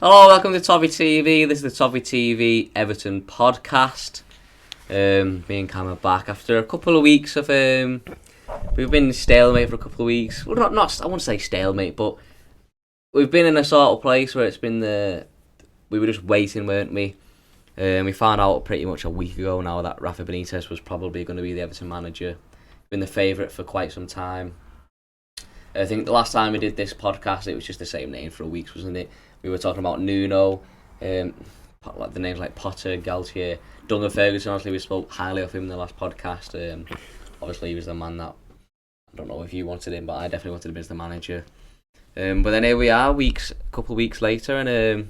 Hello, welcome to Toffee TV. This is the Toffee TV Everton podcast. Me and Cam are back after a couple of weeks of we've been stalemate for a couple of weeks. Well, not I won't say stalemate, but we've been in a sort of place where it's been we were just waiting, weren't we? We found out pretty much a week ago now that Rafa Benitez was probably going to be the Everton manager. Been the favourite for quite some time. I think the last time we did this podcast, it was just the same name for a week, wasn't it? We were talking about Nuno, like the names like Potter, Galtier, Dunga Ferguson. Obviously, we spoke highly of him in the last podcast. Obviously, he was the man that, I don't know if you wanted him, but I definitely wanted him as the manager. But then here we are, a couple of weeks later, and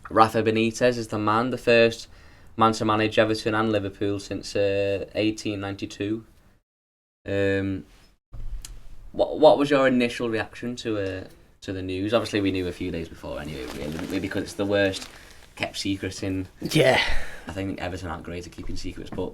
Rafa Benitez is the first man to manage Everton and Liverpool since 1892. What was your initial reaction to the news? Obviously, we knew a few days before anyway, didn't we? Because it's the worst kept secret in. Yeah. I think Everton aren't great at keeping secrets, but.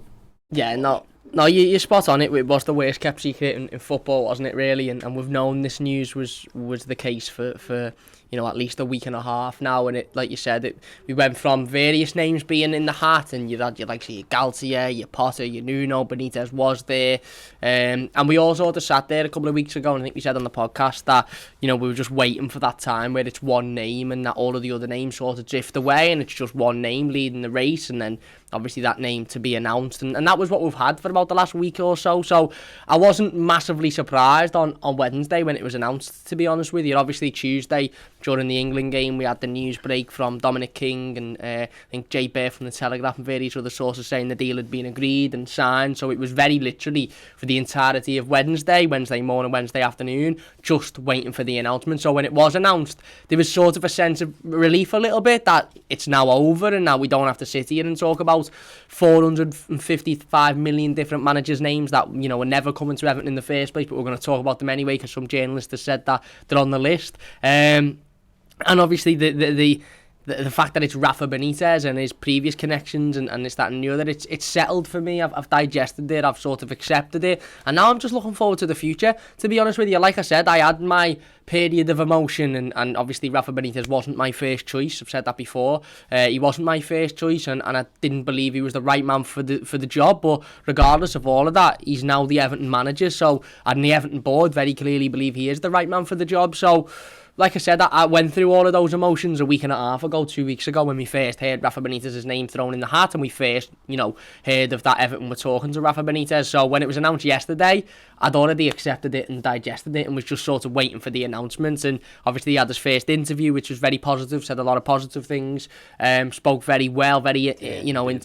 Yeah, no, you're spot on. It was the worst kept secret in football, wasn't it? Really, and we've known this news was the case for at least a week and a half now. And it, like you said, we went from various names being in the hat, and you had your Galtier, your Potter, your Nuno, Benitez was there, and we all sort of sat there a couple of weeks ago, and I think we said on the podcast that we were just waiting for that time where it's one name and that all of the other names sort of drift away, and it's just one name leading the race, and then obviously that name to be announced, and that was what we've had for about the last week or so. So I wasn't massively surprised on Wednesday when it was announced, to be honest with you. Obviously Tuesday during the England game we had the news break from Dominic King and I think Jay Bear from the Telegraph and various other sources saying the deal had been agreed and signed. So it was very literally for the entirety of Wednesday morning, Wednesday afternoon, just waiting for the announcement. So when it was announced, there was sort of a sense of relief a little bit that it's now over and now we don't have to sit here and talk about 455 million different managers' names that were never coming to Everton in the first place, but we're going to talk about them anyway because some journalists have said that they're on the list. And obviously the fact that it's Rafa Benitez and his previous connections and this, that and the other, it's settled for me. I've digested it, I've sort of accepted it, and now I'm just looking forward to the future, to be honest with you. Like I said, I had my period of emotion, and obviously Rafa Benitez wasn't my first choice. I've said that before. He wasn't my first choice, and I didn't believe he was the right man for the job, but regardless of all of that, he's now the Everton manager, and the Everton board very clearly believe he is the right man for the job. So like I said, I went through all of those emotions a week and a half ago, 2 weeks ago, when we first heard Rafa Benitez's name thrown in the hat, and we first, heard of that Everton were talking to Rafa Benitez. So when it was announced yesterday, I'd already accepted it and digested it and was just sort of waiting for the announcement. And obviously he had his first interview, which was very positive, said a lot of positive things, spoke very well, very,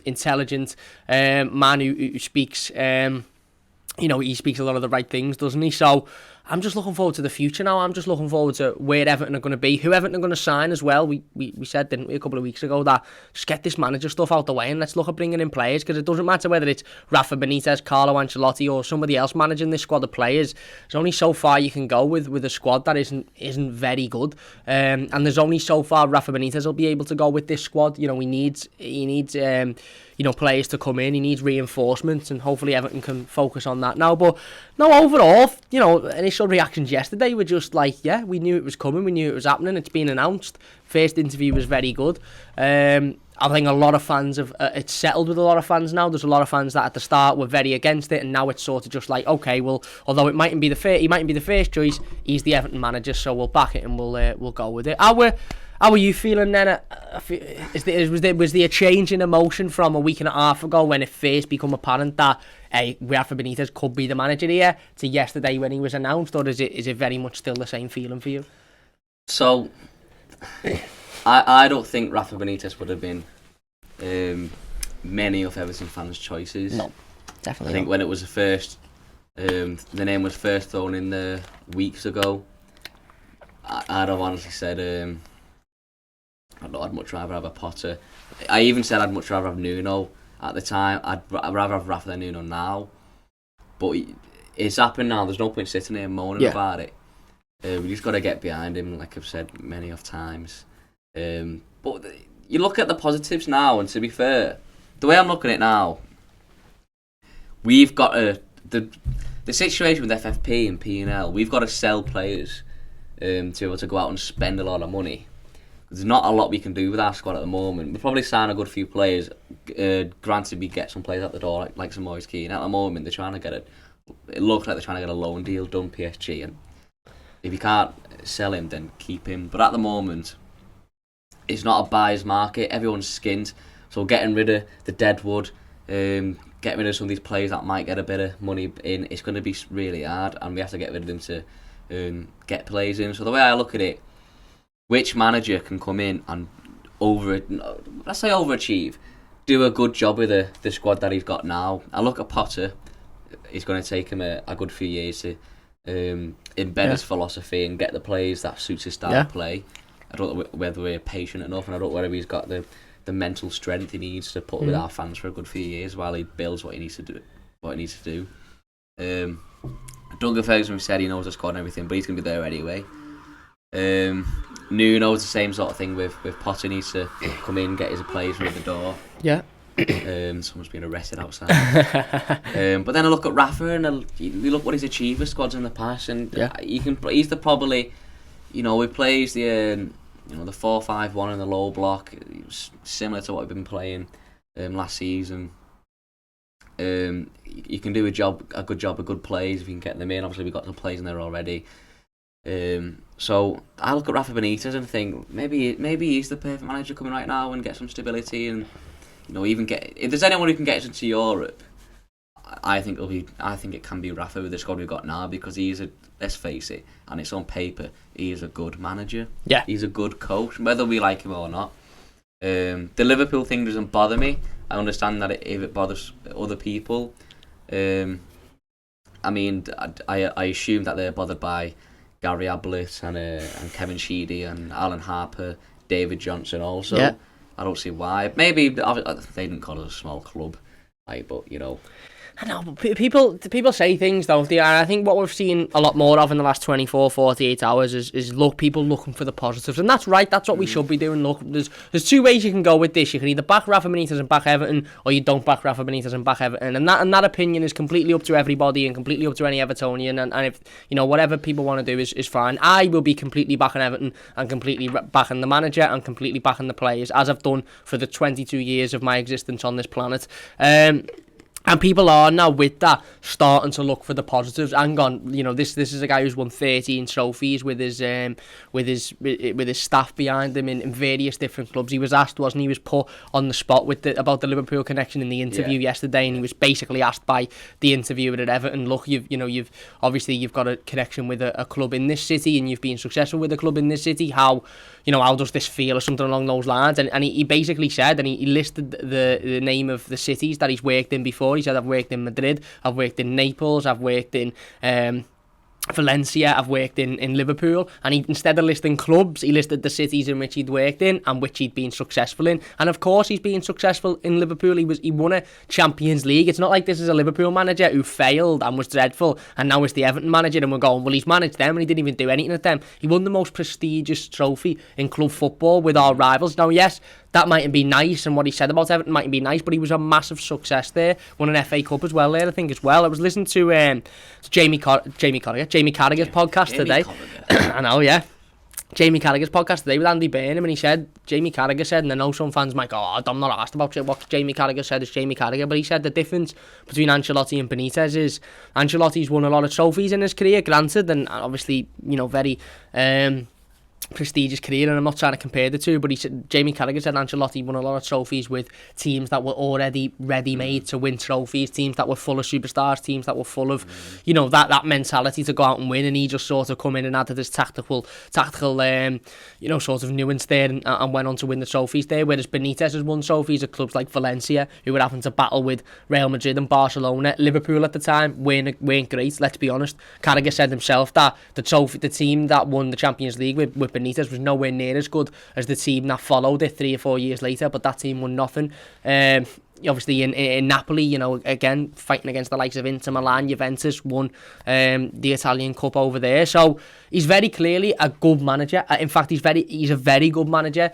intelligent man who speaks, he speaks a lot of the right things, doesn't he? So I'm just looking forward to the future now. I'm just looking forward to where Everton are going to be, who Everton are going to sign as well. We said, didn't we, a couple of weeks ago, that just get this manager stuff out the way and let's look at bringing in players, because it doesn't matter whether it's Rafa Benitez, Carlo Ancelotti or somebody else managing this squad of players. There's only so far you can go with a squad that isn't very good, and there's only so far Rafa Benitez will be able to go with this squad. He needs players to come in. He needs reinforcements, and hopefully Everton can focus on that now. But no, overall, initial reactions yesterday were just like, yeah, we knew it was coming, we knew it was happening, it's been announced. First interview was very good. I think a lot of fans have, it's settled with a lot of fans now. There's a lot of fans that at the start were very against it, and now it's sort of just like, okay, well, although he mightn't be the first choice, he's the Everton manager, so we'll back it and we'll go with it. How were you feeling then? Was there a change in emotion from a week and a half ago when it first became apparent that Rafa Benitez could be the manager here, to yesterday when he was announced, or is it very much still the same feeling for you? So, I don't think Rafa Benitez would have been many of Everton fans' choices. No, definitely. I think when it was the name was first thrown in there weeks ago, I'd have honestly said, I'd much rather have a Potter. I even said I'd much rather have Nuno at the time. I'd rather have Rafa than Nuno now. But it's happened now. There's no point sitting here and moaning about it. We just got to get behind him, like I've said many of times. But you look at the positives now, and to be fair, the way I'm looking at it now, we've got the situation with FFP and P&L. We've got to sell players to be able to go out and spend a lot of money. There's not a lot we can do with our squad at the moment. We'll probably sign a good few players. Granted, we get some players out the door, like some Moise Keane. At the moment, they're trying to get it. It looks like they're trying to get a loan deal done, PSG, and if you can't sell him, then keep him. But at the moment, it's not a buyer's market. Everyone's skinned. So getting rid of the deadwood, getting rid of some of these players that might get a bit of money in, it's going to be really hard, and we have to get rid of them to get players in. So the way I look at it, which manager can come in and overachieve, do a good job with the squad that he's got now? I look at Potter. It's going to take him a good few years to embed his philosophy and get the players that suits his style of play. I don't know whether we're patient enough, and I don't know whether he's got the mental strength he needs to put with our fans for a good few years while he builds what he needs to do. Duncan Ferguson said he knows the squad and everything, but he's going to be there anyway. Nuno's the same sort of thing with Potter. Needs to come in, get his players through the door. Yeah. Someone's been arrested outside. But then I look at Rafa and we look what he's achieved with squads in the past, and he's the probably, he plays the 4-5-1 in the low block, similar to what we've been playing last season. You can do a good job of good plays if you can get them in. Obviously we've got some plays in there already. So I look at Rafa Benitez and think maybe he's the perfect manager coming right now and get some stability, and even get, if there's anyone who can get us into Europe, I think it can be Rafa with the squad we've got now, because let's face it, and it's on paper, he is a good manager. Yeah, he's a good coach, whether we like him or not. The Liverpool thing doesn't bother me. I understand that if it bothers other people, I assume that they're bothered by Gary Ablett and Kevin Sheedy and Alan Harper, David Johnson also. Yeah. I don't see why. Maybe they didn't call us a small club, but I know, but people say things, don't they? And I think what we've seen a lot more of in the last 24, 48 hours is people looking for the positives. And that's right, that's what we should be doing. Look, there's two ways you can go with this. You can either back Rafa Benitez and back Everton, or you don't back Rafa Benitez and back Everton. And that opinion is completely up to everybody and completely up to any Evertonian. And if, whatever people want to do is fine. I will be completely backing Everton and completely backing the manager and completely backing the players, as I've done for the 22 years of my existence on this planet. And people are now, with that, starting to look for the positives. Hang on, this is a guy who's won 13 trophies with his staff behind him in various different clubs. He was asked, wasn't he? Was put on the spot about the Liverpool connection in the interview yesterday, and he was basically asked by the interviewer at Everton, look, you've got a connection with a club in this city, and you've been successful with a club in this city. How does this feel, or something along those lines? And he basically said, and he listed the name of the cities that he's worked in before. He said, I've worked in Madrid, I've worked in Naples, I've worked in Valencia, I've worked in Liverpool, and instead of listing clubs, he listed the cities in which he'd worked in and which he'd been successful in. And of course he's been successful in Liverpool. He won a Champions League. It's not like this is a Liverpool manager who failed and was dreadful, and now it's the Everton manager and we're going, well, he's managed them and he didn't even do anything at them. He won the most prestigious trophy in club football with our rivals. Now, yes, that mightn't be nice, and what he said about Everton mightn't be nice, but he was a massive success there. Won an FA Cup as well there, I think, as well. I was listening to Jamie Carragher's podcast today. I know, yeah. Jamie Carragher's podcast today with Andy Burnham, and Jamie Carragher said, and I know some fans might go, I'm not asked about what Jamie Carragher said is Jamie Carragher, but he said the difference between Ancelotti and Benitez is Ancelotti's won a lot of trophies in his career, granted, and obviously, very prestigious career, and I'm not trying to compare the two, but Jamie Carragher said Ancelotti won a lot of trophies with teams that were already ready-made to win trophies, teams that were full of superstars, teams that were full of, that mentality to go out and win, and he just sort of come in and added this tactical sort of nuance there and went on to win the trophies there, whereas Benitez has won trophies at clubs like Valencia, who were having to battle with Real Madrid and Barcelona. Liverpool at the time weren't great, let's be honest. Carragher said himself that the team that won the Champions League with Benitez was nowhere near as good as the team that followed it 3 or 4 years later, but that team won nothing. Obviously in Napoli, again, fighting against the likes of Inter Milan, Juventus, won the Italian Cup over there. So he's very clearly a good manager. In fact, he's a very good manager.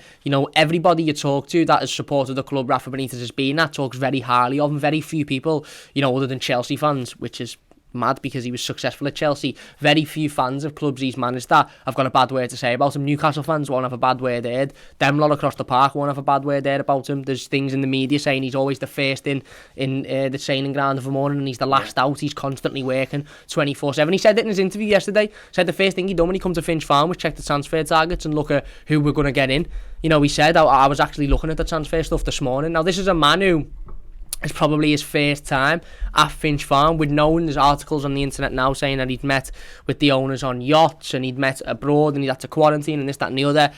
Everybody you talk to that has supported the club Rafa Benitez has been at talks very highly of him. Very few people, other than Chelsea fans, which is mad because he was successful at Chelsea. Very few fans of clubs he's managed that have got a bad word to say about him. Newcastle fans won't have a bad word heard. Them lot across the park won't have a bad word heard about him. There's things in the media saying he's always the first in the training ground of the morning and he's the last out. He's constantly working 24/7. He said it in his interview yesterday. Said the first thing he done when he come to Finch Farm was check the transfer targets and look at who we're going to get in. You know, he said, I was actually looking at the transfer stuff this morning. Now, this is a man who it's probably his first time at Finch Farm. We've known there's articles on the internet now saying that he'd met with the owners on yachts and he'd met abroad and he'd had to quarantine and this, that and the other.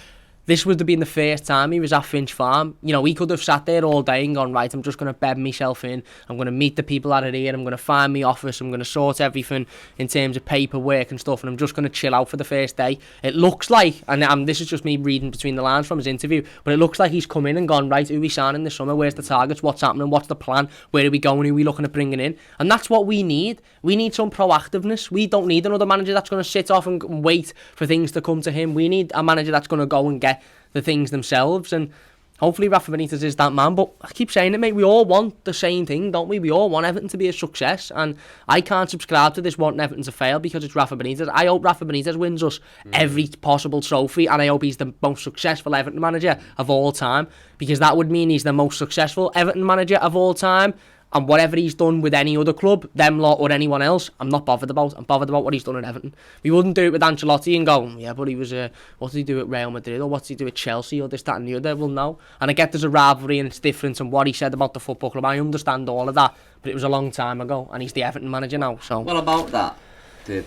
This would have been the first time he was at Finch Farm. You know, he could have sat there all day and gone, right, I'm just going to bed myself in. I'm going to meet the people out of here. I'm going to find my office. I'm going to sort everything in terms of paperwork and stuff. And I'm just going to chill out for the first day. It looks like, and this is just me reading between the lines from his interview, but it looks like he's come in and gone, right, who are we signing this summer? Where's the targets? What's happening? What's the plan? Where are we going? Who are we looking at bringing in? And that's what we need. We need some proactiveness. We don't need another manager that's going to sit off and wait for things to come to him. We need a manager that's going to go and get the things themselves, and hopefully Rafa Benitez is that man. But I keep saying it, mate, we all want the same thing, don't we? We all want Everton to be a success, and I can't subscribe to this wanting Everton to fail because it's Rafa Benitez. I hope Rafa Benitez wins us every possible trophy, and I hope he's the most successful Everton manager of all time, because that would mean he's the most successful Everton manager of all time. And whatever he's done with any other club, them lot or anyone else, I'm not bothered about. I'm bothered about what he's done at Everton. We wouldn't do it with Ancelotti and go, yeah, but he was, what did he do at Real Madrid, or what did he do at Chelsea, or this, that and the other? Well, no. And I get there's a rivalry and it's different, and what he said about the football club, I understand all of that, but it was a long time ago, and he's the Everton manager now, so... Well, about that,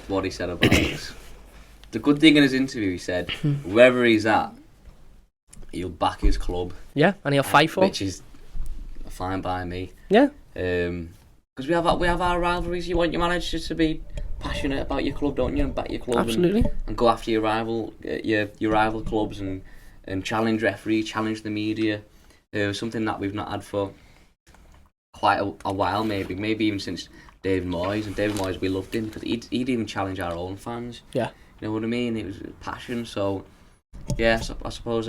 what he said about it, the good thing in his interview, he said, wherever he's at, he'll back his club. Yeah, and he'll fight for it. Which is fine by me. Yeah. Because we have our rivalries. You want your manager to be passionate about your club, don't you, and back your club. Absolutely. And go after your rival clubs and challenge referees, challenge the media. Something that we've not had for quite a while, maybe even since David Moyes. And David Moyes, we loved him because he'd even challenge our own fans. Yeah. You know what I mean? It was passion. So yeah, I suppose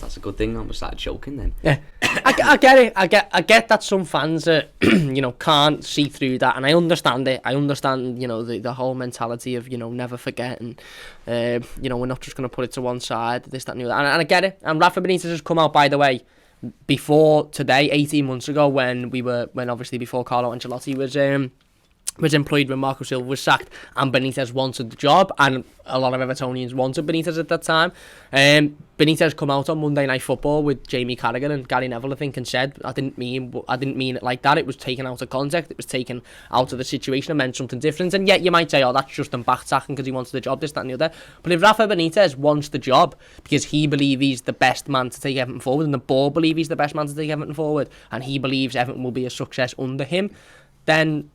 that's a good thing. I almost started choking then. Yeah, I get it. I get that some fans, can't see through that, and I understand it. I understand, the whole mentality of, never forget, and we're not just going to put it to one side, this, that, and the other. And I get it. And Rafa Benitez has come out, by the way, before today, 18 months ago, when obviously before Carlo Ancelotti was employed when Marco Silva was sacked, and Benitez wanted the job, and a lot of Evertonians wanted Benitez at that time. Benitez come out on Monday Night Football with Jamie Carragher and Gary Neville, I think, and said, I didn't mean it like that. It was taken out of context. It was taken out of the situation and meant something different. And yet you might say, oh, that's just him backtracking because he wants the job, this, that and the other. But if Rafa Benitez wants the job because he believes he's the best man to take Everton forward, and the board believe he's the best man to take Everton forward, and he believes Everton will be a success under him, then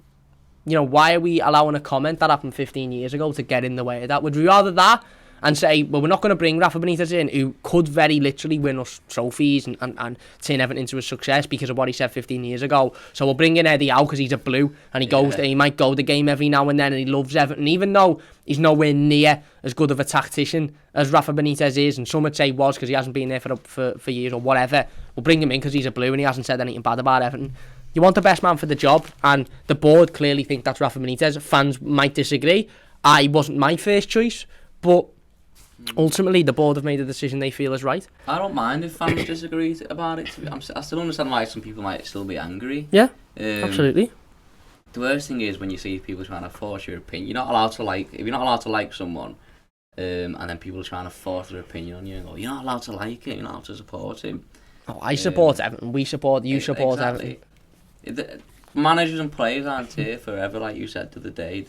why are we allowing a comment that happened 15 years ago to get in the way of that? Would we rather that and say, well, we're not going to bring Rafa Benitez in, who could very literally win us trophies and turn Everton into a success because of what he said 15 years ago. So we'll bring in Eddie Howe because he's a blue and he goes there, he might go the game every now and then, and he loves Everton, even though he's nowhere near as good of a tactician as Rafa Benitez is, and some would say was because he hasn't been there for years or whatever. We'll bring him in because he's a blue and he hasn't said anything bad about Everton. You want the best man for the job, and the board clearly think that's Rafa Benitez. Fans might disagree. I wasn't my first choice, but ultimately the board have made a decision they feel is right. I don't mind if fans disagree about it. I still understand why some people might still be angry. Yeah, absolutely. The worst thing is when you see people trying to force your opinion. You're not allowed to if you're not allowed to like someone, and then people are trying to force their opinion on you and go, you're not allowed to like it, you're not allowed to support him. Oh, I support Everton, we support, you support exactly. Everton. The managers and players aren't here forever, like you said the other day.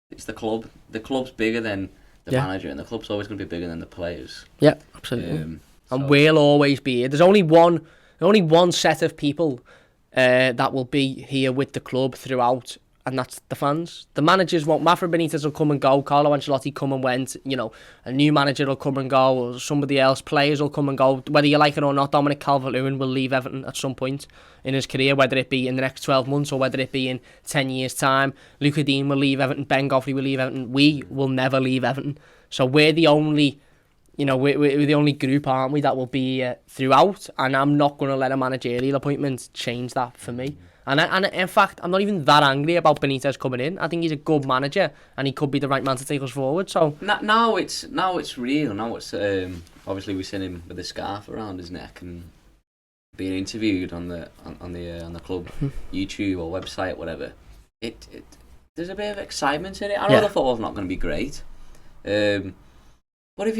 It's the club. The club's bigger than the manager, and the club's always going to be bigger than the players. Yeah, absolutely. And we'll always be here. There's only one set of people that will be here with the club throughout, and that's the fans. The managers won't. Rafa Benitez will come and go. Carlo Ancelotti come and went. A new manager will come and go, or somebody else. Players will come and go. Whether you like it or not, Dominic Calvert-Lewin will leave Everton at some point in his career, whether it be in the next 12 months or whether it be in 10 years' time. Luca Dean will leave Everton. Ben Godfrey will leave Everton. We will never leave Everton. So we're the only, we're the only group, aren't we, that will be throughout. And I'm not going to let a managerial appointment change that for me. And in fact, I'm not even that angry about Benitez coming in. I think he's a good manager, and he could be the right man to take us forward. So now it's real. Now it's obviously we've seen him with a scarf around his neck and being interviewed on the club YouTube or website, whatever. It there's a bit of excitement in it. I know the football's not going to be great, but if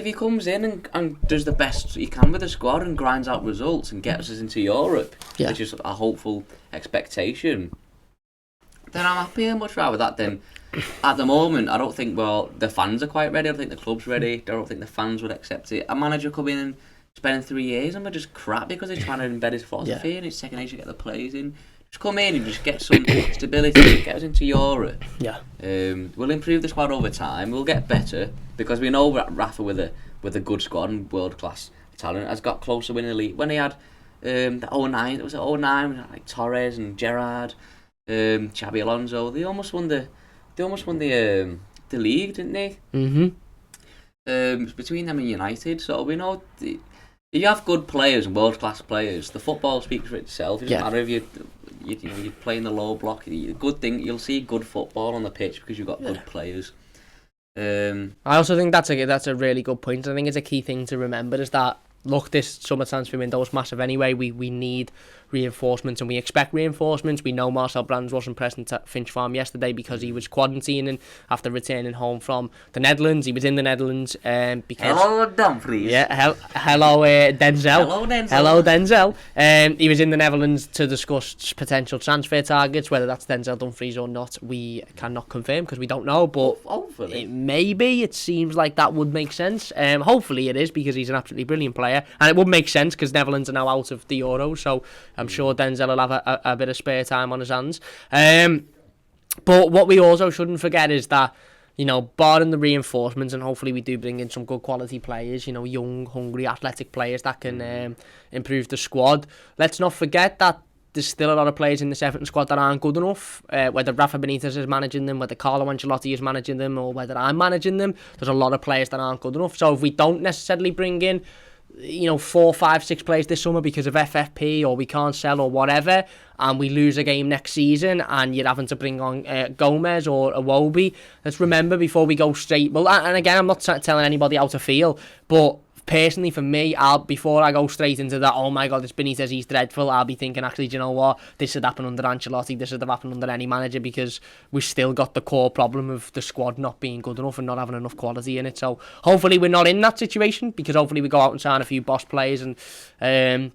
he comes in and does the best he can with the squad and grinds out results and gets us into Europe, which is a hopeful expectation, then I'm happy much rather that than at the moment. I don't think the fans are quite ready. I don't think the club's ready. I don't think the fans would accept it. A manager come in and spending 3 years and we're just crap because they're trying to embed his philosophy and it's second nature to get the players in. Just come in and just get some stability, get us into Europe. Yeah. We'll improve the squad over time. We'll get better because we know Rafa with a good squad and world class talent has got close to winning the league. When he had the 09, it was 09 like Torres and Gerrard, Xabi Alonso. They almost won the league, didn't they? Mm-hmm. It's between them and United, so we know. If you have good players and world class players, the football speaks for itself. It doesn't matter if you're playing the low block. Good thing you'll see good football on the pitch because you've got good players. I also think that's a really good point. I think it's a key thing to remember is that look, this summer transfer window is massive anyway. We need reinforcements and we expect reinforcements. We know Marcel Brands wasn't present at Finch Farm yesterday because he was quarantining after returning home from the Netherlands. He was in the Netherlands because... Hello, Dumfries. Yeah, hello, Denzel. Hello, Denzel. He was in the Netherlands to discuss potential transfer targets. Whether that's Denzel Dumfries or not, we cannot confirm because we don't know, but hopefully. Maybe it seems like that would make sense. Hopefully it is because he's an absolutely brilliant player, and it would make sense because Netherlands are now out of the Euro, so I'm sure Denzel will have a bit of spare time on his hands. But what we also shouldn't forget is that, you know, barring the reinforcements, and hopefully we do bring in some good quality players, you know, young, hungry, athletic players that can improve the squad. Let's not forget that there's still a lot of players in this Everton squad that aren't good enough. Whether Rafa Benitez is managing them, whether Carlo Ancelotti is managing them, or whether I'm managing them, there's a lot of players that aren't good enough. So if we don't necessarily bring in, you know, 4, 5, 6 players this summer because of FFP or we can't sell or whatever, and we lose a game next season and you're having to bring on Gomez or Iwobi, let's remember before we go straight... Well, and again, I'm not telling anybody how to feel, but personally for me, before I go straight into that, oh my God, it's Benitez, he's dreadful, I'll be thinking, actually, do you know what? This would happen under Ancelotti, this would have happened under any manager because we've still got the core problem of the squad not being good enough and not having enough quality in it. So hopefully we're not in that situation because hopefully we go out and sign a few boss players and,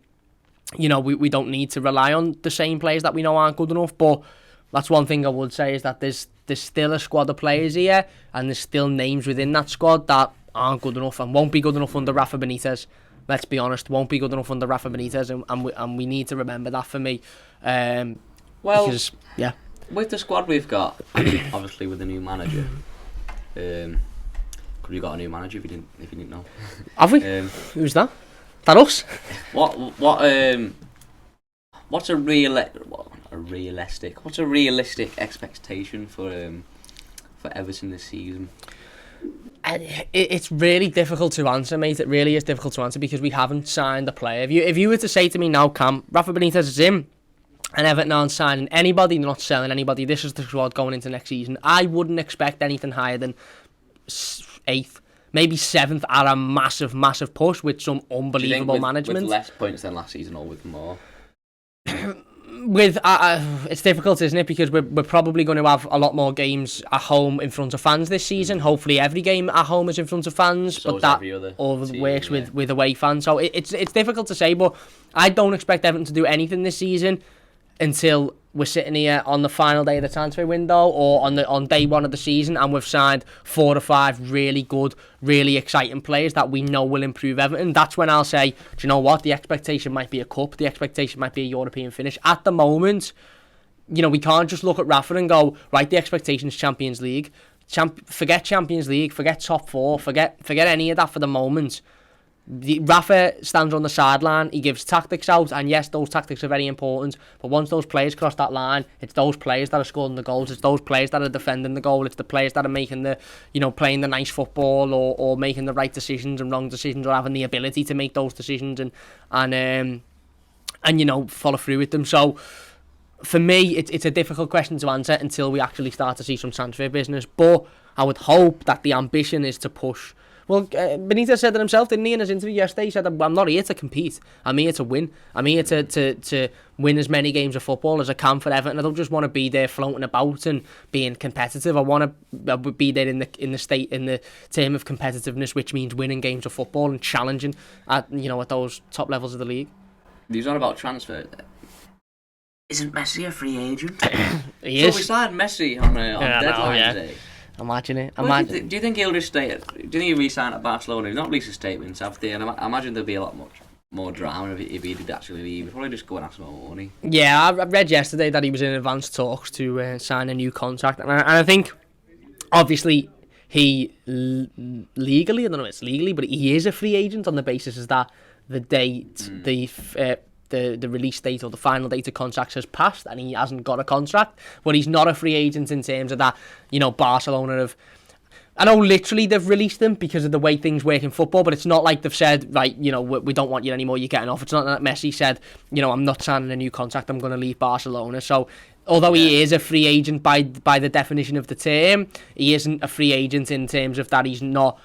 you know, we don't need to rely on the same players that we know aren't good enough. But that's one thing I would say is that there's still a squad of players here and there's still names within that squad that aren't good enough and won't be good enough under Rafa Benitez. Let's be honest, won't be good enough under Rafa Benitez, and we need to remember that for me. Because, with the squad we've got, obviously with the new manager, could we got a new manager if you didn't know? Have we? Who's that? That us? What's a realistic expectation for Everton this season? It's really difficult to answer, mate. It really is difficult to answer because we haven't signed a player. If you were to say to me now, Cam, Rafa Benitez is in and Everton aren't signing anybody, they're not selling anybody, this is the squad going into next season, I wouldn't expect anything higher than 8th, maybe 7th at a massive, massive push with some unbelievable management. With less points than last season or with more? With it's difficult, isn't it? Because we're probably going to have a lot more games at home in front of fans this season. Hopefully, every game at home is in front of fans, so but that all works with away fans. So it's difficult to say, but I don't expect Everton to do anything this season until we're sitting here on the final day of the transfer window or on day one of the season and we've signed 4 or 5 really good, really exciting players that we know will improve Everton. That's when I'll say, do you know what? The expectation might be a cup. The expectation might be a European finish. At the moment, you know, we can't just look at Rafa and go, right, the expectation is Champions League. Forget Champions League, forget top 4, forget any of that for the moment. Rafa stands on the sideline, he gives tactics out, and yes, those tactics are very important, but once those players cross that line, it's those players that are scoring the goals, it's those players that are defending the goal, it's the players that are making the, you know, playing the nice football or making the right decisions and wrong decisions or having the ability to make those decisions and you know, follow through with them. So for me, it's a difficult question to answer until we actually start to see some transfer business. But I would hope that the ambition is to push. Well, Benitez said it himself, didn't he, in his interview yesterday? He said, I'm not here to compete. I'm here to win. I'm here to win as many games of football as I can for Everton. I don't just want to be there floating about and being competitive. I want to be there in the term of competitiveness, which means winning games of football and challenging at those top levels of the league. These are about transfer. Isn't Messi a free agent? He is. So we signed Messi on deadline day. Imagine it. Do you think he'll just stay? Do you think he'll re-sign at Barcelona? He's not released a statement, have they? And I imagine there'll be a lot more drama if he did actually leave. He'd probably just go and ask for more money. Yeah, I read yesterday that he was in advanced talks to sign a new contract, and I think obviously he legally, I don't know if it's legally, but he is a free agent on the basis is that the date the release date or the final date of contracts has passed and he hasn't got a contract, but he's not a free agent in terms of that, Barcelona have, I know literally they've released him because of the way things work in football, but it's not like they've said, right, we don't want you anymore, you're getting off. It's not that Messi said, I'm not signing a new contract, I'm going to leave Barcelona. So although he is a free agent by the definition of the term, he isn't a free agent in terms of that he's not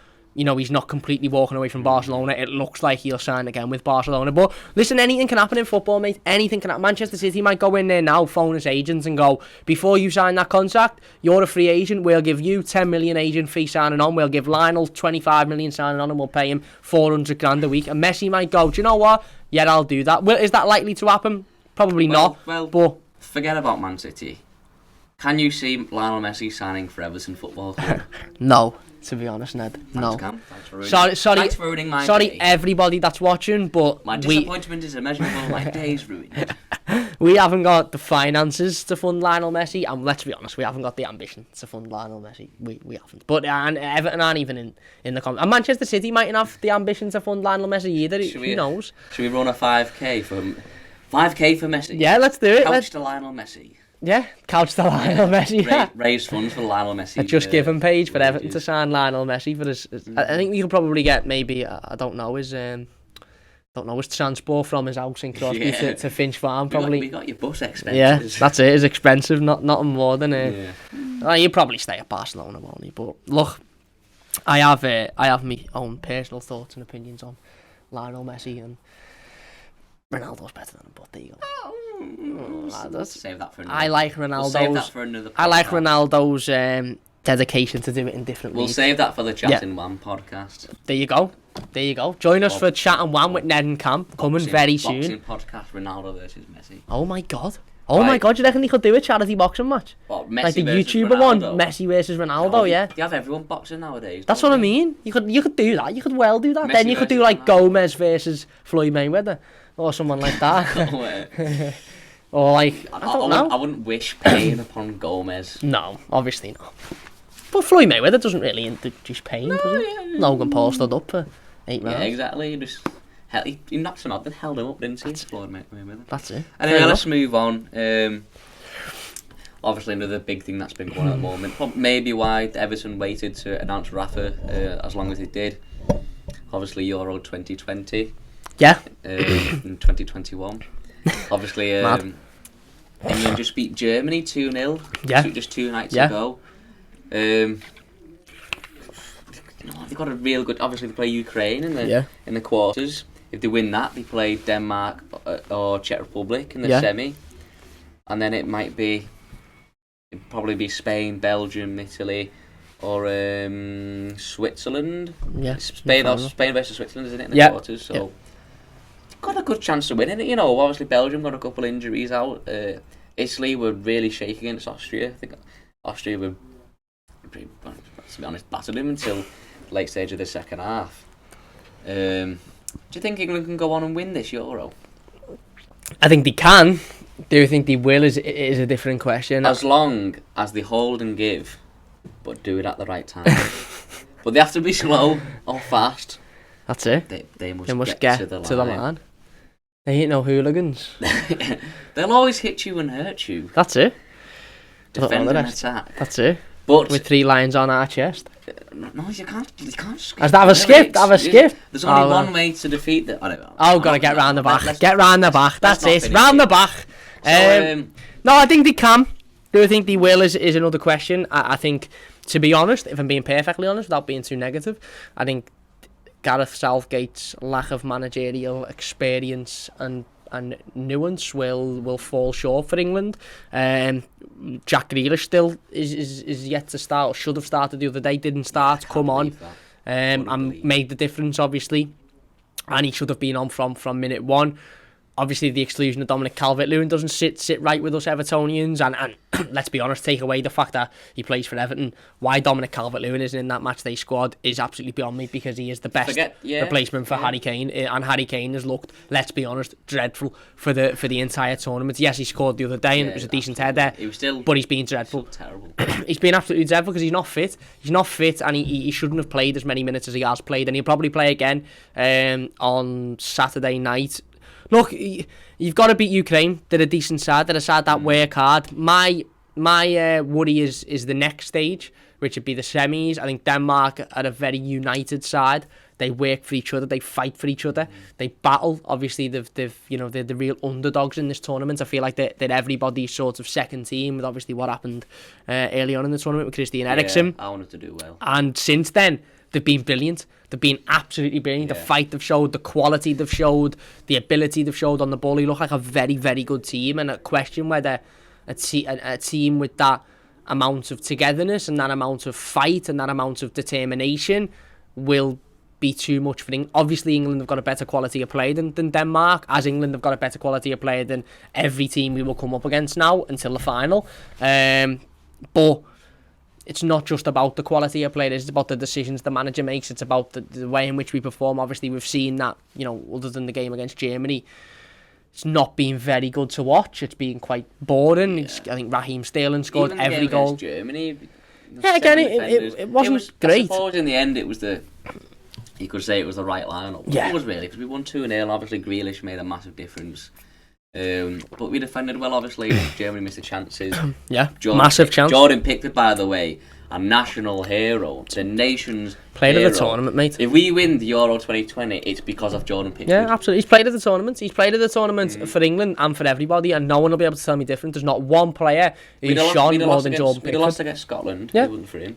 completely walking away from Barcelona. It looks like he'll sign again with Barcelona. But listen, anything can happen in football, mate. Anything can happen. Manchester City might go in there now, phone his agents and go, before you sign that contract, you're a free agent. We'll give you 10 million agent fee signing on. We'll give Lionel 25 million signing on and we'll pay him 400 grand a week. And Messi might go, do you know what? Yeah, I'll do that. Well, is that likely to happen? Probably not. Well, but forget about Man City. Can you see Lionel Messi signing for Everton Football Club? No. To be honest, Ned, no. Thanks for ruining my day. Everybody that's watching, but my disappointment is immeasurable. My day's ruined. We haven't got the finances to fund Lionel Messi, and let's be honest, we haven't got the ambition to fund Lionel Messi. We haven't. But and Everton aren't even in the and Manchester City mightn't have the ambition to fund Lionel Messi either. Who knows? Should we run a 5k for Messi? Yeah, let's do it. Couch to Lionel Messi. Yeah, couch to Lionel Messi. Raise funds for Lionel Messi. A Just Give Him page for Everton to sign Lionel Messi for his. I think you could probably get maybe I don't know his transport from his house in Crosby to Finch Farm. Probably we got your bus expenses. Yeah, that's it. It's expensive, nothing more than it. You'd probably stay at Barcelona, won't you? But look, I have my own personal thoughts and opinions on Lionel Messi, and Ronaldo's better than him, but there you go. Save that for another. I like Ronaldo's. We'll save that for another podcast. I like Ronaldo's dedication to do it in different We'll leagues. Save that for the Chat and Wham podcast. There you go. Join us for Chat and Wham with Ned and Cam coming very soon. Boxing podcast, Ronaldo versus Messi. Oh my god. My god, you reckon they could do a charity boxing match? What, Messi like the versus YouTuber Ronaldo? one, Messi versus Ronaldo, yeah. You have everyone boxing nowadays. That's what I mean. You could do that. You could well do that. Messi Then you could do like Ronaldo. Gomez versus Floyd Mayweather or someone like that. Or like I don't know. I wouldn't wish pain upon Gomez. No, obviously not. But Floyd Mayweather doesn't really introduce pain, does he? Logan Paul stood up for 8 rounds. Yeah, exactly. He knocked him out, then held him up, didn't he? Floyd Mayweather. That's it. Anyway, let's move on. Obviously, another big thing that's been going on at the moment. Maybe why Everton waited to announce Rafa as long as it did. Obviously, Euro 2020. Yeah. In 2021. Obviously, England just beat Germany 2-0. Yeah. Just 2 nights ago. They've got a real good. Obviously, they play Ukraine in the quarters. If they win that, they play Denmark or Czech Republic in the semi, and then it'd probably be Spain, Belgium, Italy, or Switzerland. Yeah, Spain versus Switzerland, isn't it, in the quarters? So got a good chance to win it. Obviously Belgium got a couple injuries out. Italy were really shaky against Austria. I think Austria were, to be honest, battered them until the late stage of the second half. Do you think England can go on and win this Euro? I think they can. Do you think they will is a different question. As long as they hold and give, but do it at the right time. But they have to be slow or fast. That's it. They must get to the line. They ain't no hooligans. They'll always hit you and hurt you. That's it. Defend and attack. That's it. But with 3 lines on our chest. No, you can't. Skip. Have a skip. There's only one way to defeat the. Gotta get round the back. Get round the back. That's it. Round the back. No, I think they can. Do I think they will is another question. I think, to be honest, if I'm being perfectly honest, without being too negative, I think Gareth Southgate's lack of managerial experience and nuance will fall short for England. Jack Grealish still is yet to start, or should have started the other day, didn't start, come on, and made the difference, obviously. And he should have been on from minute one. Obviously, the exclusion of Dominic Calvert-Lewin doesn't sit right with us Evertonians, and let's be honest, take away the fact that he plays for Everton. Why Dominic Calvert-Lewin isn't in that matchday squad is absolutely beyond me, because he is the best replacement for Harry Kane, and Harry Kane has looked, let's be honest, dreadful for the entire tournament. Yes, he scored the other day, and it was a decent header, but he's been dreadful. Terrible. He's been absolutely dreadful because he's not fit. He's not fit, and he shouldn't have played as many minutes as he has played, and he'll probably play again on Saturday night. Look, you've got to beat Ukraine. They're a decent side. They're a side that work hard. My worry is the next stage, which would be the semis. I think Denmark are a very united side. They work for each other. They fight for each other. They battle. Obviously, they're the real underdogs in this tournament. I feel like they're everybody's sort of second team, with obviously what happened early on in the tournament with Christian Eriksen. I wanted to do well. And since then, they've been brilliant. They've been absolutely brilliant. The fight they've showed, the quality they've showed, the ability they've showed on the ball. They look like a very, very good team. And I question whether a team with that amount of togetherness and that amount of fight and that amount of determination will be too much for England. Obviously, England have got a better quality of play than Denmark, as England have got a better quality of play than every team we will come up against now until the final. But it's not just about the quality of play, it's about the decisions the manager makes, it's about the way in which we perform. Obviously, we've seen that, other than the game against Germany, it's not been very good to watch. It's been quite boring. I think Raheem Sterling scored even every goal. Germany, again, it wasn't great. I suppose in the end, it was you could say it was the right lineup. Yeah. It was really, because we won 2-0. Obviously, Grealish made a massive difference. But we defended well, obviously. Germany missed the chances. Massive chance. Jordan Pickford, by the way, a national hero, the nation's played hero. at the tournament, mate. If we win the Euro 2020, it's because of Jordan Pickford. Yeah, absolutely. He's played at the tournament. He's played at the tournament for England and for everybody, and no one will be able to tell me different. There's not one player who's shone more than Jordan Pickford. We'd have lost against Scotland. It wasn't for him.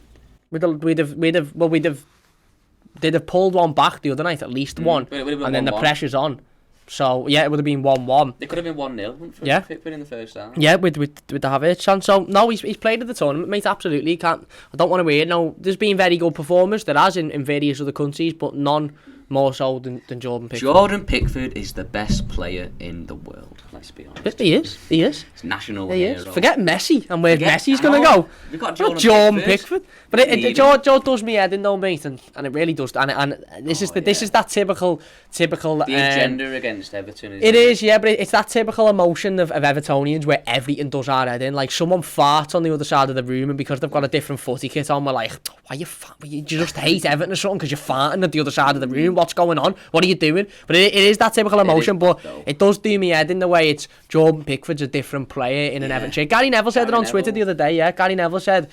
They'd have pulled one back the other night, at least one, and then the pressure's on. So, yeah, it would have been 1-1. It could have been 1-0 for Pickford in the first half. Yeah, with the Havertz chance. So, no, he's played at the tournament, mate, absolutely. I don't want to hear it. No, there's been very good performers. There has in various other countries, but none more so than Jordan Pickford. Jordan Pickford is the best player in the world, let's be honest. He is. It's national hero. Forget Messi and where Messi's going to go. We've got Jordan Pickford. But George does me head in though, mate, and it really does. And this is that typical the agenda against Everton. It is, yeah, but it's that typical emotion of Evertonians where everything does our head in. Like, someone farts on the other side of the room, and because they've got a different footy kit on, we're like, why you just hate Everton or something because you're farting at the other side of the room. What's going on? What are you doing? But it is that typical emotion, but it does do me head in the way it's Jordan Pickford's a different player in an Everton shirt. Gary Neville said it on Twitter the other day, yeah. Gary Neville said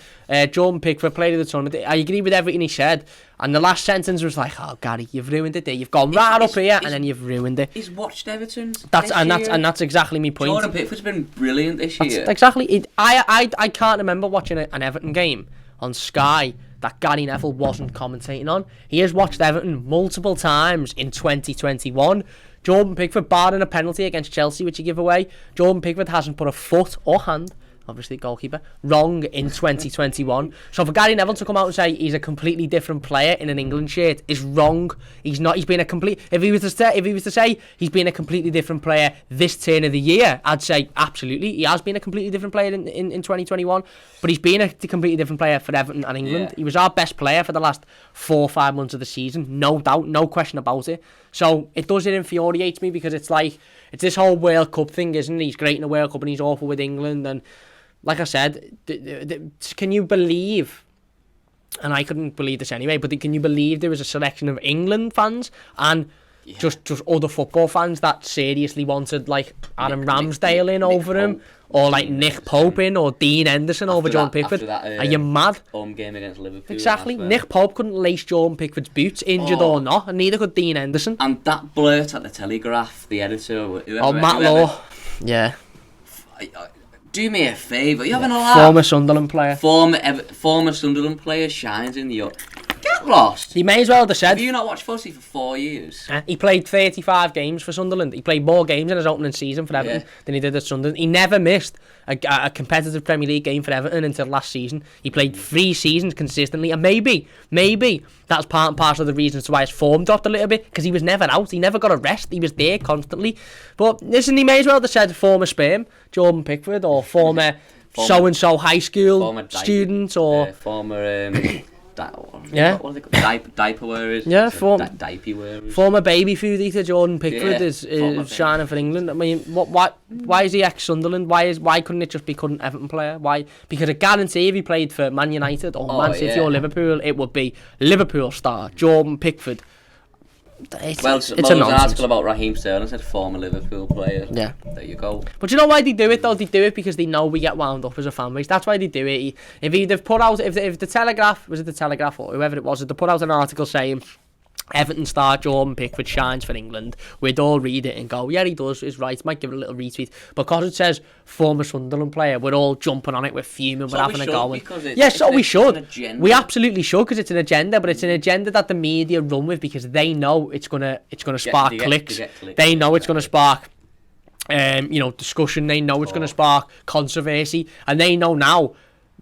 Jordan Pickford played at the tournament. I agree with everything he said. And the last sentence was like, oh, Gary, you've ruined it there. You've gone right up here, and then you've ruined it. He's watched Everton. That's exactly my point. Jordan Pickford's been brilliant this year. Exactly. I can't remember watching an Everton game on Sky that Gary Neville wasn't commentating on. He has watched Everton multiple times in 2021. Jordan Pickford, barring a penalty against Chelsea, which he gave away, Jordan Pickford hasn't put a foot or hand, obviously goalkeeper, wrong in 2021. So for Gary Neville to come out and say he's a completely different player in an England shirt is wrong. He's not. He's been a complete. If he was to say he's been a completely different player this turn of the year, I'd say absolutely he has been a completely different player in 2021. But he's been a completely different player for Everton and England. Yeah. He was our best player for the last 4 or 5 months of the season, no doubt, no question about it. So it infuriates me because it's like it's this whole World Cup thing, isn't it? He's great in the World Cup and he's awful with England. And like I said, can you believe, and I couldn't believe this anyway, but can you believe there was a selection of England fans and just other football fans that seriously wanted like Aaron Ramsdale in over him, or like Nick Pope in, or Dean Henderson over Jordan Pickford? Are you mad? Home game against Liverpool. Exactly. Nick Pope couldn't lace Jordan Pickford's boots, injured or not, and neither could Dean Henderson. And that blurt at the Telegraph, the editor, whoever, Matt Law. Yeah. Do me a favour. You having a laugh? Former Sunderland player. Former Sunderland player shines in the... Get lost. He may as well have said... Have you not watched footy for 4 years? He played 35 games for Sunderland. He played more games in his opening season for Everton than he did at Sunderland. He never missed a competitive Premier League game for Everton until last season. He played 3 seasons consistently, and maybe that's part and parcel of the reasons why his form dropped a little bit, because he was never out. He never got a rest. He was there constantly. But listen, he may as well have said former sperm, Jordan Pickford, or former so-and-so high school student, or... former... What are they called? Diaper wearers. Yeah, diaper wearers. Former baby food eater Jordan Pickford is shining for England. I mean, why is he ex-Sunderland? Why couldn't it just be current Everton player? Why? Because I guarantee if he played for Man United or Man City or Liverpool, it would be Liverpool star Jordan Pickford. It's a an article about Raheem Sterling said former Liverpool player. Yeah. There you go. But you know why they do it though? They do it because they know we get wound up as a fan base. That's why they do it. If the Telegraph, was it the Telegraph or whoever it was, if they put out an article saying Everton star Jordan Pickford shines for England, we'd all read it and go, yeah, he does, he's right, might give it a little retweet. Because it says former Sunderland player, we're all jumping on it, we're fuming, we're having a go. We should. We absolutely should, because it's an agenda, but it's an agenda that the media run with because they know it's gonna spark clicks. They know it's gonna spark discussion. They know it's gonna spark controversy, and they know now.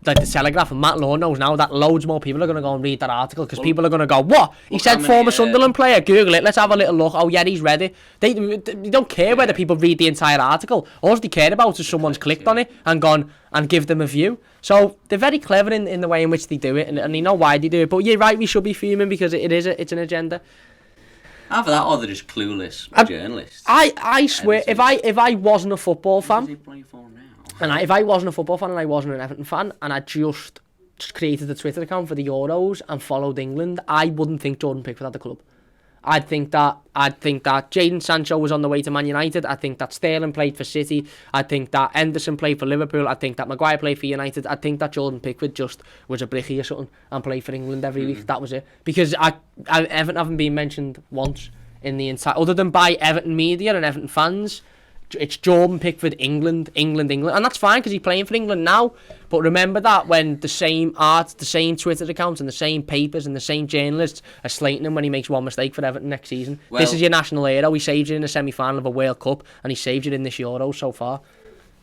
Like the Telegraph and Matt Law knows now that loads more people are going to go and read that article because people are going to go, what? He said former Sunderland player. Google it. Let's have a little look. Oh, yeah, he's ready. They don't care whether people read the entire article. All they care about is someone's clicked on it and gone and give them a view. So they're very clever in the way in which they do it, and they know why they do it. But you're right, we should be fuming because it's an agenda. Either that or they're just clueless journalists. I swear, if I wasn't a football fan... What does he play for now? And if I wasn't a football fan and I wasn't an Everton fan and I just created a Twitter account for the Euros and followed England, I wouldn't think Jordan Pickford had the club. I'd think that Jadon Sancho was on the way to Man United. I think that Sterling played for City. I think that Henderson played for Liverpool. I think that Maguire played for United. I think that Jordan Pickford just was a brickie or something and played for England every week. That was it. Because Everton haven't been mentioned once in the entire... Other than by Everton media and Everton fans... It's Jordan Pickford, England, and that's fine because he's playing for England now. But remember that when the same the same Twitter accounts, and the same papers, and the same journalists are slating him when he makes one mistake for Everton next season. Well, this is your national hero. He saved you in the semi-final of a World Cup, and he saved you in this Euro so far.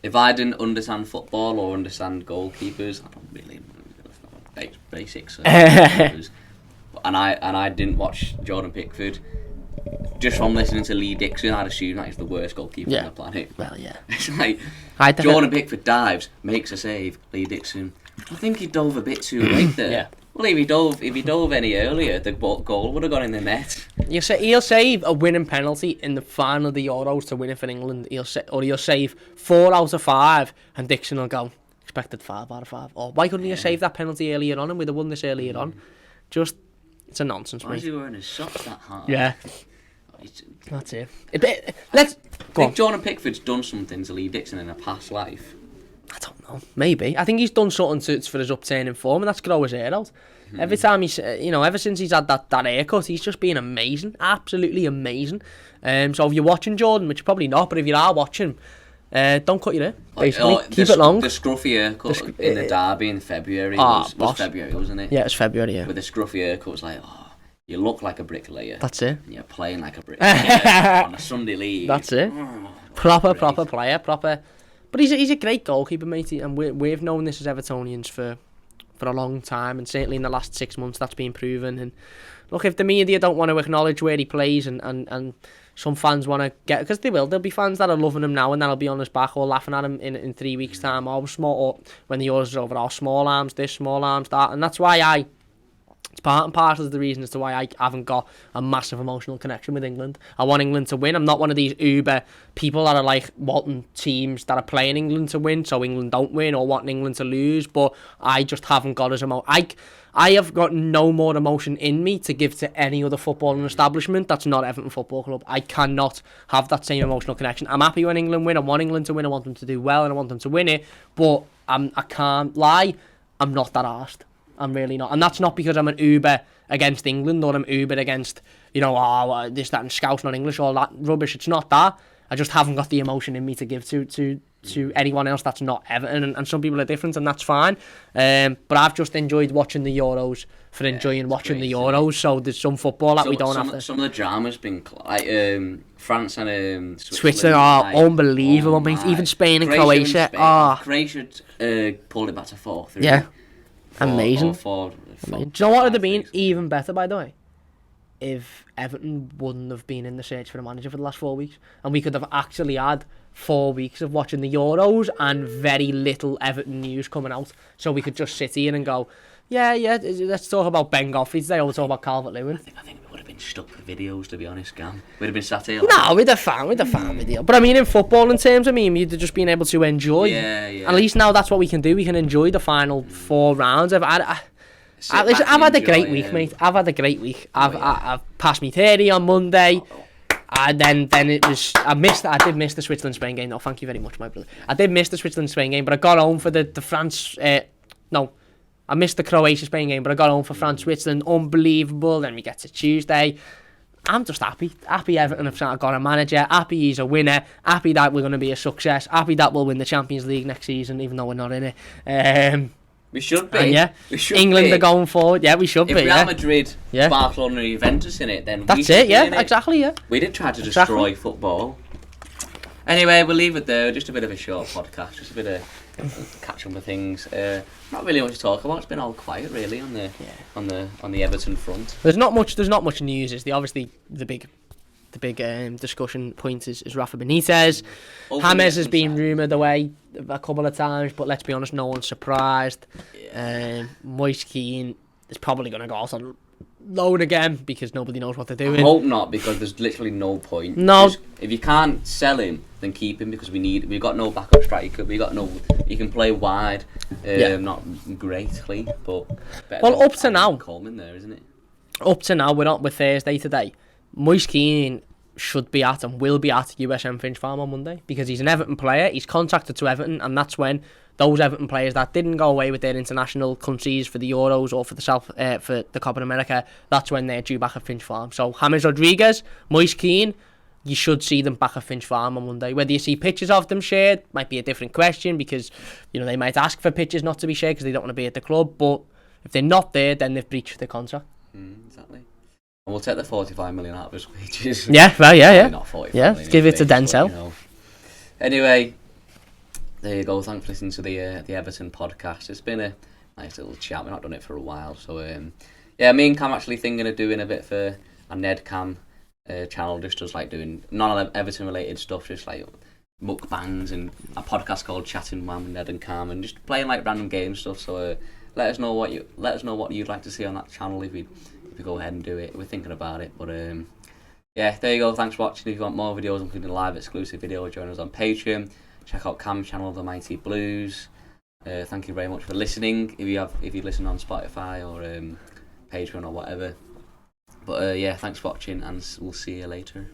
If I didn't understand football or understand goalkeepers, I don't really basics. And I didn't watch Jordan Pickford. Just from listening to Lee Dixon, I'd assume that he's the worst goalkeeper on the planet. Well, yeah. It's like, Jordan Pickford dives, makes a save, Lee Dixon. I think he dove a bit too late there. Yeah. Well, if he dove any earlier, the goal would have gone in the net. He'll save a winning penalty in the final of the Euros to win it for England. He'll save 4 out of 5, and Dixon will go, expected 5 out of 5. Or why couldn't he have saved that penalty earlier on, and we'd have won this earlier on? Just, it's a nonsense, mate. Why is he wearing his socks that hard? Yeah. That's it. I think Jordan Pickford's done something to Lee Dixon in a past life. I don't know. Maybe. I think he's done something for his upturning form, and that's grow his hair out. Every time ever since he's had that haircut, he's just been amazing. Absolutely amazing. So if you're watching Jordan, which you're probably not, but if you are watching, don't cut your hair, basically. Keep it long. The scruffy haircut in the derby in February was February, wasn't it? Yeah, it was February, yeah. With the scruffy haircut, it was like, you look like a bricklayer. That's it. And you're playing like a bricklayer on a Sunday league. That's it. Proper player, proper. But he's a great goalkeeper, matey, and we've known this as Evertonians for a long time, and certainly in the last 6 months that's been proven. And look, if the media don't want to acknowledge where he plays, and some fans want to get, because there'll be fans that are loving him now and that'll be on his back or laughing at him in 3 weeks' time, or when the Euros are over, small arms this, small arms that, and that's why it's part and parcel of the reason as to why I haven't got a massive emotional connection with England. I want England to win. I'm not one of these uber people that are like wanting teams that are playing England to win so England don't win, or wanting England to lose, but I just haven't got as I have got no more emotion in me to give to any other footballing establishment that's not Everton Football Club. I cannot have that same emotional connection. I'm happy when England win. I want England to win. I want them to do well and I want them to win it, but I can't lie, I'm not that arsed. I'm really not. And that's not because I'm an uber against England or I'm uber against, this, that and Scouse not English, all that rubbish. It's not that. I just haven't got the emotion in me to give to to anyone else that's not Everton, and some people are different, and that's fine. But I've just enjoyed watching the Euros for enjoying watching the Euros. So there's some football that we don't have to. Some of the drama's been like France and Switzerland are unbelievable, mate. Even Spain and Croatia. Croatia pulled it back to 4-3. Yeah, amazing. Amazing. Do you know what would have been even better, by the way? If Everton wouldn't have been in the search for a manager for the last 4 weeks, and we could have actually had 4 weeks of watching the Euros and very little Everton news coming out, so we could just sit here and go, yeah, let's talk about Ben Goffey today, or we'll talk about Calvert-Lewin. I think we would have been stuck with videos, to be honest, Cam. We'd have been sat here. No, we'd have found video. But I mean, in football, in terms, you'd have just been able to enjoy. Yeah. At least now that's what we can do. We can enjoy the final 4 rounds. I've had a great week, mate. I've had a great week. I've passed me 30 on Monday. And then it was I did miss the Switzerland-Spain game. No, thank you very much, my brother. I did miss the Switzerland-Spain game, but I got home for the France. I missed the Croatia-Spain game, but I got home for France-Switzerland. Unbelievable. Then we get to Tuesday. I'm just happy. Happy Everton have got a manager. Happy he's a winner. Happy that we're going to be a success. Happy that we'll win the Champions League next season, even though we're not in it. We should be. We should England are going forward. Yeah, we should be. If Real Madrid, Barcelona, and Juventus in it, then that's it. Yeah, exactly. Yeah. We did try to destroy football. Anyway, we'll leave it there. Just a bit of a short podcast. Just a bit of catch up with things. Not really much to talk about. It's been all quiet, really, on the Everton front. There's not much news. Is the big discussion point is Rafa Benitez. James has been rumoured away a couple of times, but let's be honest, no one's surprised. Moise Kean is probably going to go out on loan again because nobody knows what they're doing. I hope not, because there's literally no point. No. If you can't sell him, then keep him, because we've got no backup striker. You can play wide, not greatly, but better up to now, Coleman there, isn't it? Up to now, we're Thursday today. Moise Kean should be at and will be at USM Finch Farm on Monday because he's an Everton player. He's contracted to Everton, and that's when those Everton players that didn't go away with their international countries for the Euros or for the Copa America, that's when they're due back at Finch Farm. So James Rodriguez, Moise Kean, you should see them back at Finch Farm on Monday. Whether you see pictures of them shared might be a different question, because they might ask for pictures not to be shared because they don't want to be at the club. But if they're not there, then they've breached their contract. Exactly. And we'll take the 45 million out of his wages. Yeah, well, yeah. Not 45 yeah, million give it to Denzel. But, Anyway, there you go. Thanks for listening to the Everton podcast. It's been a nice little chat. We've not done it for a while. So, me and Cam actually thinking of doing a bit for a Ned Cam channel, just like doing non-Everton related stuff, just like mukbangs, and a podcast called Chatting with Ned and Cam, and just playing like random game stuff. So let us know what you'd like to see on that channel if we go ahead and do it. We're thinking about it, but there you go. Thanks for watching. If you want more videos, including live exclusive video, join us on Patreon. Check out Cam's channel, The Mighty Blues. Thank you very much for listening. If you listen on Spotify or Patreon or whatever. But thanks for watching, and we'll see you later.